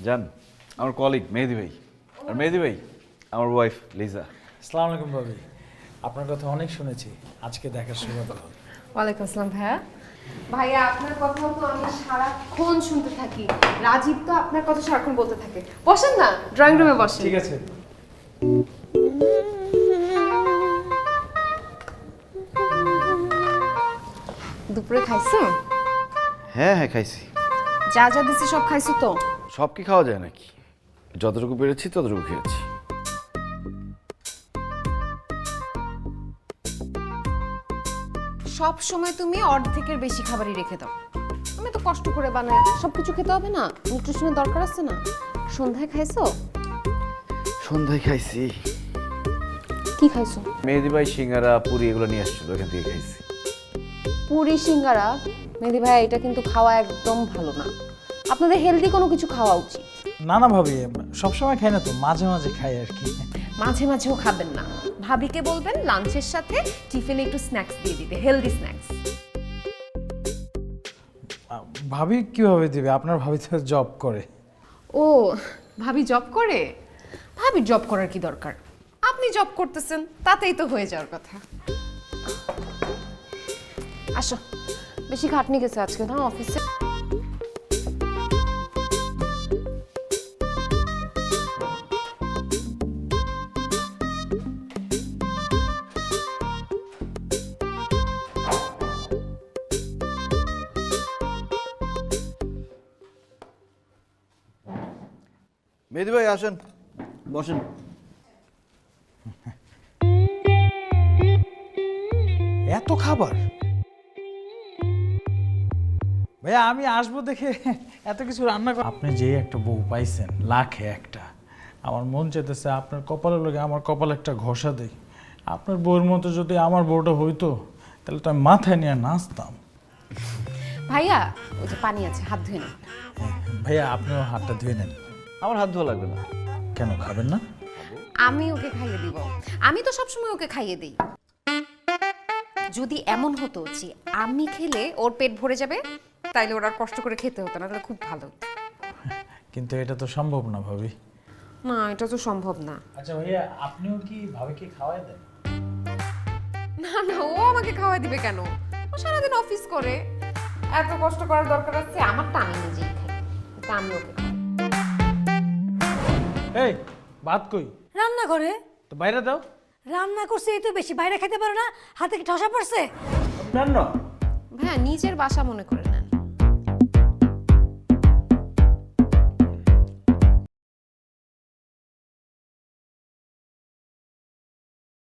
জান আমার কলিগ মেহেদি ভাই, আর মেহেদি ভাই আমার ওয়াইফ লিজা। আসসালামু আলাইকুম ভাবি, আপনার কথা অনেক শুনেছি, আজকে দেখার সৌভাগ্য হল। ওয়ালাইকুম আসসালাম ভাইয়া। ভাইয়া আপনার কথা তো আমি সারাক্ষণ শুনতে থাকি। রাজীব তো আপনার কথা সারাক্ষণ বলতে থাকে। বসেন না, ড্রয়িং রুমে বসেন। ঠিক আছে। দুপুরে খাইছো? হ্যাঁ হ্যাঁ খাইছি। যা যা দিছি সব খাইছো তো? সব কি খাওয়া যায় নাকি? যতটুকু পেরেছি ততটুকু খেয়েছি। সব সময় তুমি অর্ধেকের বেশি খাবারই রেখে দাও। আমি তো কষ্ট করে বানাই, সবকিছু খেতে হবে না, নিউট্রিশনের দরকার আছে না। সন্ধ্যায় খাইছো? সন্ধ্যায় খাইছি। কি খাইছো? মেহেদি ভাই সিঙ্গারা পুরি এগুলো নিয়ে আসছিল, ওখান থেকে খাইছি। পুরি সিঙ্গারা? মেহেদি ভাই এটা কিন্তু খাওয়া একদম ভালো না, আপনাদের হেলদি কোনো কিছু খাওয়া উচিত। না না ভাবি, সবসময় খাই না তো, মাঝে মাঝে খাই আর কি। মাঝে মাঝেও খাবেন না। ভাবিকে বলবেন লাঞ্চের সাথে টিফিনে একটু স্ন্যাক্স দিয়ে দিতে, হেলদি স্ন্যাক্স। ভাবি কিভাবে দিবে? আপনার ভাবি তো জব করে। ও, ভাবি জব করে? ভাবি জব করার কি দরকার? আপনি জব করতেছেন, তাতেই তো হয়ে যাওয়ার কথা। আসো, বেশি খাটনি গেছে আজকে না অফিসে। মেহেদি ভাই আসেন, বসেন। এত খাবার? ভাইয়া আমি আসবো দেখে এত কিছু রান্না কর। আপনি যে একটা বউ পাইছেন, লাখে একটা। আমার মন চেতেছে আপনার কপালের লগে আমার কপালে একটা ঘষা দেই। আপনার বউর মতো যদি আমার বউটা হইতো, তাহলে তো আমি মাথায় নিয়ে নাচতাম। ভাইয়া, ওই যে পানি আছে, হাত ধুয়ে নেন। ভাইয়া আপনিও হাতটা ধুয়ে নেন। আমার হাত ধোয়া লাগবে না। কেন খাবেন না? আমি ওকে খাইয়ে দিব। আমি তো সবসময় ওকে খাইয়ে দিই। যদি এমন হতো যে আমি খেলে ওর পেট ভরে যাবে, তাইলে ওর আর কষ্ট করে খেতে হতো না, তাহলে খুব ভালো হতো। কিন্তু এটা তো সম্ভব না ভাবি। না, এটা তো সম্ভব না। আচ্ছা ভাইয়া, আপনিও কি ভাবিকে খাওয়াই দেন? না না, ও আমাকে খাওয়াই দিবে কেন? ও সারাদিন অফিস করে, এত কষ্ট করার দরকার আছে? আমারটা আমি নিজেই খাই, এটা আমি ওকে খাই। এই ভাত কই? রান্না করে তো বাইরে দাও। রান্না করছে এই তো বেশি, বাইরে খেতে পারো না? হাতে কি ঠসা পড়ছে? না না, ভাইয়া নিজের বাসা মনে করে না।